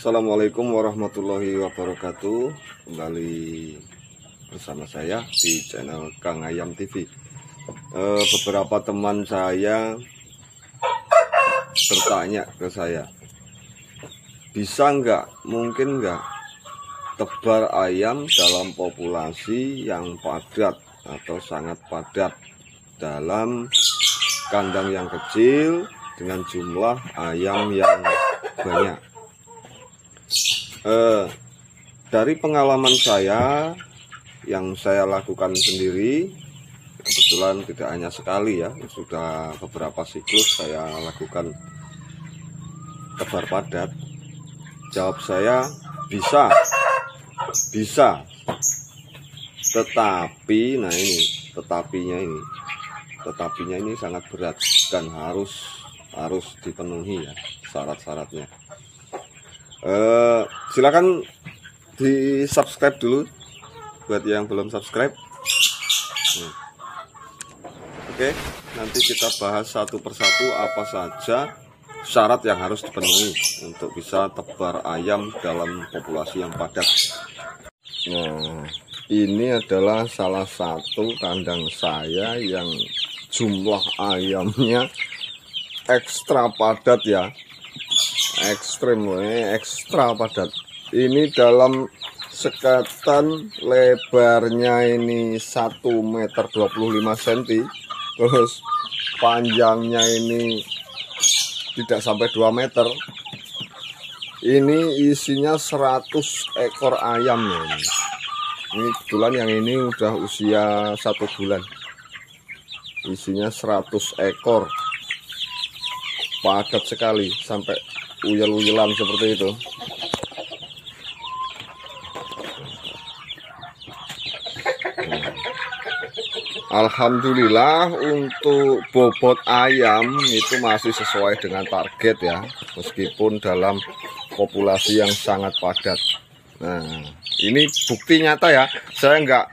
Assalamualaikum warahmatullahi wabarakatuh. Kembali bersama saya di channel Kang Ayam TV. Beberapa teman saya bertanya ke saya, bisa mungkin nggak tebar ayam dalam populasi yang padat atau sangat padat dalam kandang yang kecil dengan jumlah ayam yang banyak. Dari pengalaman saya yang saya lakukan sendiri, kebetulan tidak hanya sekali ya, sudah beberapa siklus saya lakukan tebar padat. Jawab saya bisa, tetapi tetapinya ini sangat berat dan harus dipenuhi ya syarat-syaratnya. Silakan di subscribe dulu buat yang belum subscribe. Oke, nanti kita bahas satu persatu apa saja syarat yang harus dipenuhi untuk bisa tebar ayam dalam populasi yang padat. Nah, ini adalah salah satu kandang saya yang jumlah ayamnya ekstra padat ya, ekstra padat. Ini dalam sekatan lebarnya ini 1,25 meter, terus panjangnya ini tidak sampai 2 meter. Ini isinya 100 ekor ayam ya. Ini kebetulan yang ini udah usia 1 bulan. Isinya 100 ekor. Padat sekali sampai uyel-uyelan seperti itu. Alhamdulillah untuk bobot ayam itu masih sesuai dengan target ya, meskipun dalam populasi yang sangat padat. Nah, ini bukti nyata ya, saya nggak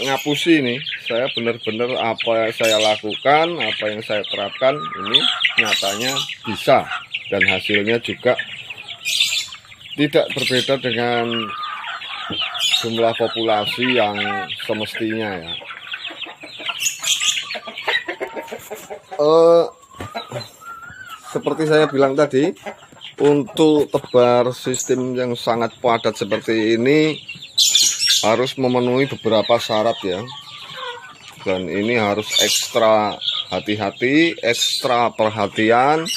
ngapusi nih. Saya benar-benar apa yang saya lakukan, apa yang saya terapkan ini nyatanya bisa, dan hasilnya juga tidak berbeda dengan jumlah populasi yang semestinya ya. Seperti saya bilang tadi, untuk tebar sistem yang sangat padat seperti ini harus memenuhi beberapa syarat ya. Dan ini harus ekstra hati-hati, ekstra perhatian,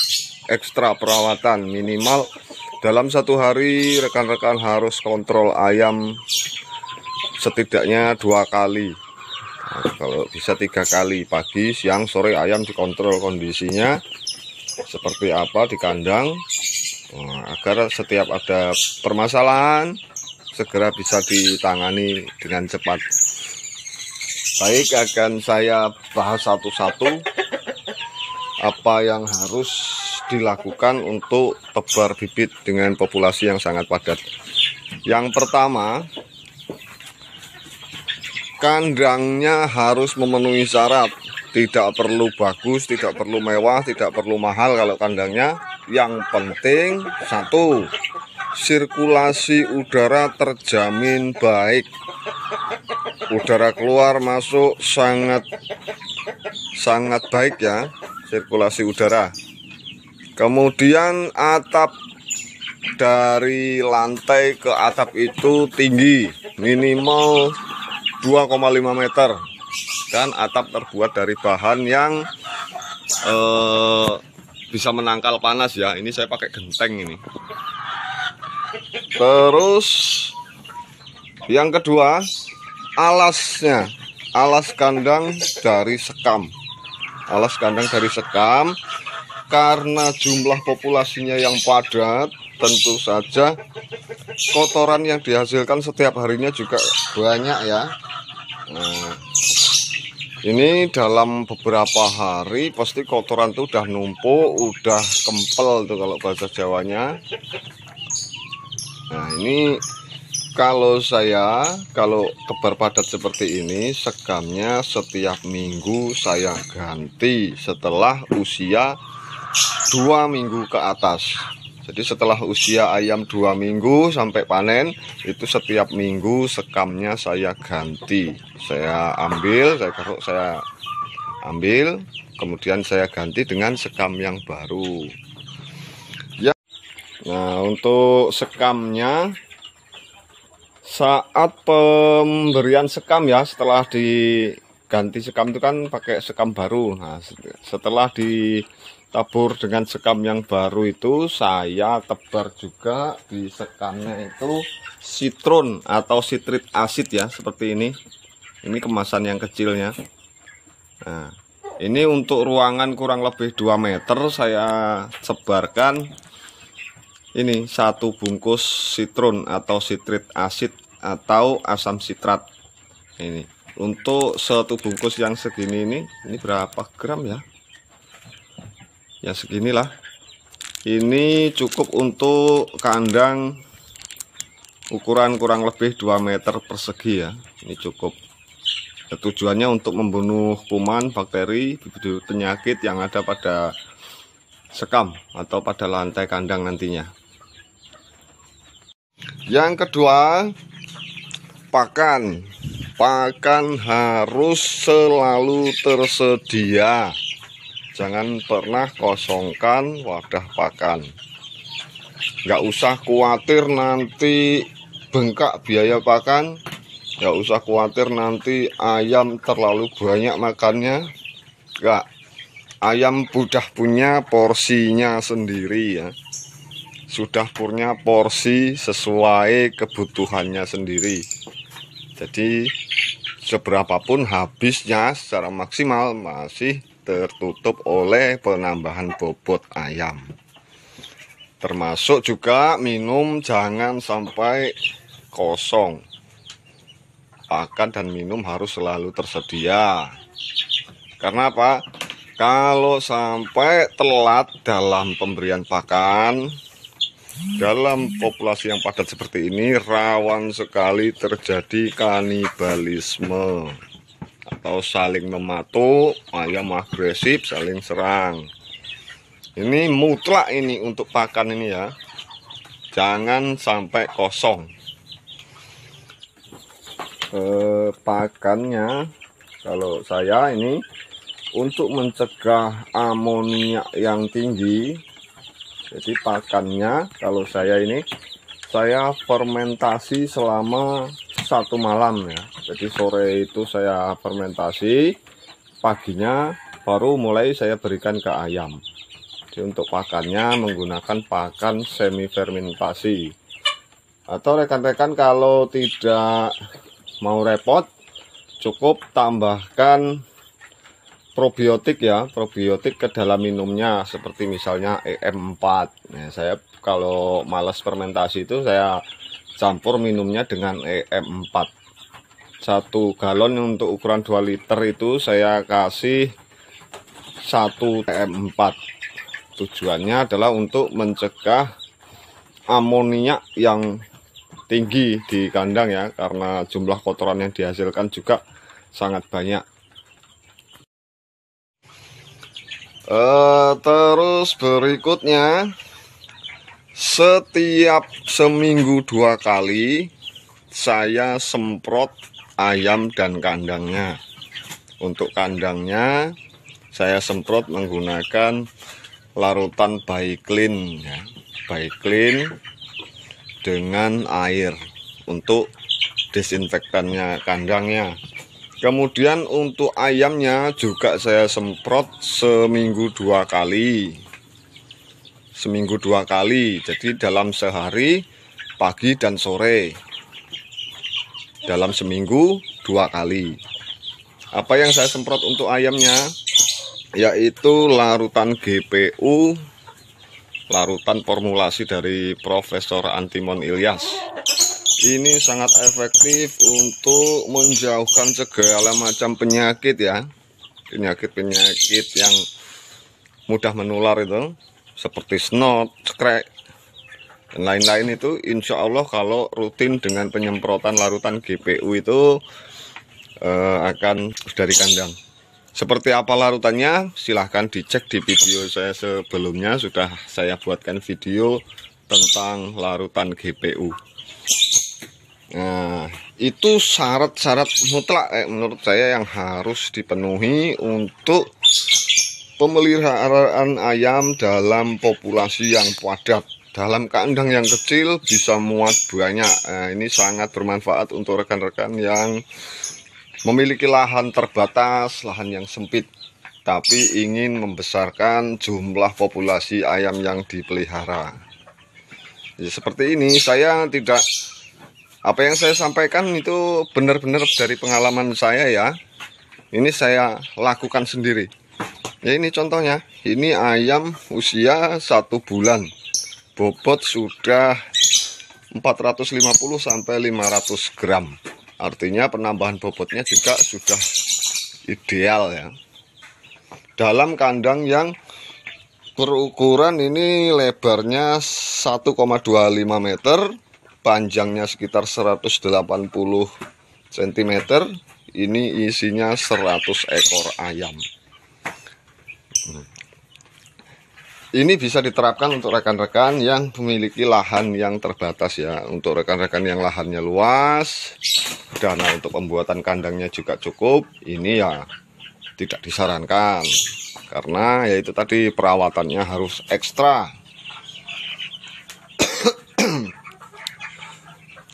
ekstra perawatan. Minimal dalam 1 hari rekan-rekan harus kontrol ayam setidaknya 2 kali. Nah, kalau bisa 3 kali, pagi, siang, sore ayam dikontrol kondisinya seperti apa di kandang. Nah, agar setiap ada permasalahan segera bisa ditangani dengan cepat. Baik, akan saya bahas satu-satu apa yang harus dilakukan untuk tebar bibit dengan populasi yang sangat padat. Yang pertama, kandangnya harus memenuhi syarat. Tidak perlu bagus, tidak perlu mewah, tidak perlu mahal kalau kandangnya. Yang penting satu, sirkulasi udara terjamin baik. Udara keluar masuk sangat baik ya, sirkulasi udara. Kemudian atap dari lantai ke atap itu tinggi, minimal 2,5 meter, dan atap terbuat dari bahan yang bisa menangkal panas ya. Ini saya pakai genteng ini. Terus yang kedua, alasnya, alas kandang dari sekam. Alas kandang dari sekam, karena jumlah populasinya yang padat, tentu saja kotoran yang dihasilkan setiap harinya juga banyak ya. Nah, ini dalam beberapa hari pasti kotoran tuh udah numpuk, udah kempel tuh kalau bahasa Jawanya. Nah, ini kalau tebar padat seperti ini, sekamnya setiap minggu saya ganti setelah usia 2 minggu ke atas. Jadi setelah usia ayam 2 minggu sampai panen, itu setiap minggu sekamnya saya ganti. Saya ambil, saya ambil, kemudian saya ganti dengan sekam yang baru. Ya. Nah, untuk sekamnya saat pemberian sekam ya, setelah diganti sekam itu kan pakai sekam baru. Nah, setelah ditabur dengan sekam yang baru itu, saya tebar juga di sekamnya itu sitron atau sitrit asid ya, seperti ini. Ini kemasan yang kecilnya. Nah, ini untuk ruangan kurang lebih 2 meter saya sebarkan ini 1 bungkus sitron atau sitrit asid atau asam sitrat. Ini untuk 1 bungkus yang segini ini berapa gram ya? Ya seginilah. Ini cukup untuk kandang ukuran kurang lebih 2 meter persegi ya. Ini cukup. Tujuannya untuk membunuh kuman, bakteri, penyakit yang ada pada sekam atau pada lantai kandang nantinya. Yang kedua, pakan. Pakan harus selalu tersedia. Jangan pernah kosongkan wadah pakan. Nggak usah khawatir nanti bengkak biaya pakan. Nggak usah khawatir nanti ayam terlalu banyak makannya. Nggak. Ayam sudah punya porsinya sendiri ya. Sudah punya porsi sesuai kebutuhannya sendiri. Jadi seberapapun habisnya secara maksimal masih tertutup oleh penambahan bobot ayam. Termasuk juga minum jangan sampai kosong. Pakan dan minum harus selalu tersedia. Karena apa? Kalau sampai telat dalam pemberian pakan, dalam populasi yang padat seperti ini rawan sekali terjadi kanibalisme atau saling mematuk, ayam agresif, saling serang. Ini mutlak ini untuk pakan ini ya. Jangan sampai kosong. Pakannya kalau saya ini untuk mencegah amoniak yang tinggi, jadi pakannya kalau saya ini saya fermentasi selama 1 malam ya. Jadi sore itu saya fermentasi, paginya baru mulai saya berikan ke ayam. Jadi untuk pakannya menggunakan pakan semi fermentasi. Atau rekan-rekan kalau tidak mau repot, cukup tambahkan probiotik ya, probiotik ke dalam minumnya seperti misalnya EM4. Nah, saya kalau malas fermentasi itu saya campur minumnya dengan EM4. 1 galon untuk ukuran 2 liter itu saya kasih 1 EM4. Tujuannya adalah untuk mencegah amoniak yang tinggi di kandang ya, karena jumlah kotoran yang dihasilkan juga sangat banyak. Terus berikutnya, setiap seminggu 2 kali saya semprot ayam dan kandangnya. Untuk kandangnya saya semprot menggunakan larutan Baiklin ya, Baiklin dengan air untuk desinfektannya kandangnya. Kemudian untuk ayamnya juga saya semprot seminggu 2 kali. Seminggu 2 kali. Jadi dalam sehari pagi dan sore. Dalam seminggu 2 kali. Apa yang saya semprot untuk ayamnya? Yaitu larutan GPU, larutan formulasi dari Profesor Antimon Ilyas. Ini sangat efektif untuk menjauhkan segala macam penyakit ya. Penyakit-penyakit yang mudah menular itu, seperti snot, skrek, dan lain-lain itu insya Allah kalau rutin dengan penyemprotan larutan GPU itu akan dari kandang. Seperti apa larutannya, silahkan dicek di video saya sebelumnya. Sudah saya buatkan video tentang larutan GPU. Nah, itu syarat-syarat mutlak menurut saya yang harus dipenuhi untuk pemeliharaan ayam dalam populasi yang padat. Dalam kandang yang kecil bisa muat banyak. Nah, ini sangat bermanfaat untuk rekan-rekan yang memiliki lahan terbatas, lahan yang sempit, tapi ingin membesarkan jumlah populasi ayam yang dipelihara. Ya, seperti ini, saya tidak, apa yang saya sampaikan itu benar-benar dari pengalaman saya ya. Ini saya lakukan sendiri. Ya, ini contohnya, ini ayam usia 1 bulan, bobot sudah 450 sampai 500 gram. Artinya penambahan bobotnya juga sudah ideal ya. Dalam kandang yang berukuran ini lebarnya 1,25 meter, panjangnya sekitar 180 cm. Ini isinya 100 ekor ayam. Ini bisa diterapkan untuk rekan-rekan yang memiliki lahan yang terbatas ya. Untuk rekan-rekan yang lahannya luas, dana untuk pembuatan kandangnya juga cukup, ini ya tidak disarankan. Karena yaitu tadi perawatannya harus ekstra.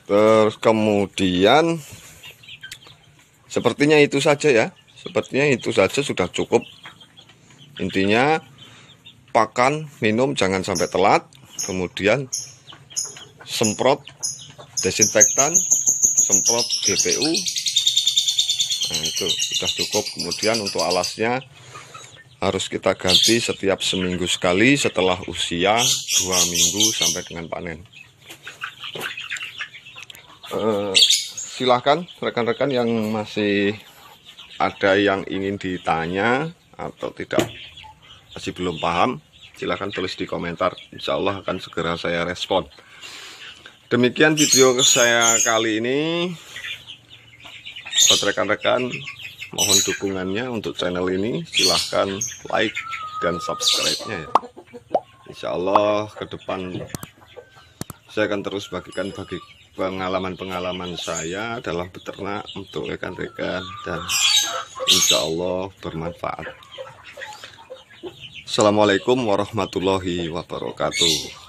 Terus kemudian sepertinya itu saja ya. Sepertinya itu saja sudah cukup. Intinya pakan, minum jangan sampai telat, kemudian semprot desinfektan, semprot GPU. Nah, itu sudah cukup. Kemudian untuk alasnya harus kita ganti setiap seminggu sekali setelah usia 2 minggu sampai dengan panen. Silahkan rekan-rekan yang masih ada yang ingin ditanya atau tidak, masih belum paham, silahkan tulis di komentar. Insya Allah akan segera saya respon. Demikian video saya kali ini. Buat rekan-rekan, mohon dukungannya untuk channel ini. Silahkan like dan subscribe-nya ya. Insya Allah ke depan saya akan terus bagikan pengalaman-pengalaman saya dalam beternak untuk rekan-rekan, dan insya Allah bermanfaat. Assalamualaikum warahmatullahi wabarakatuh.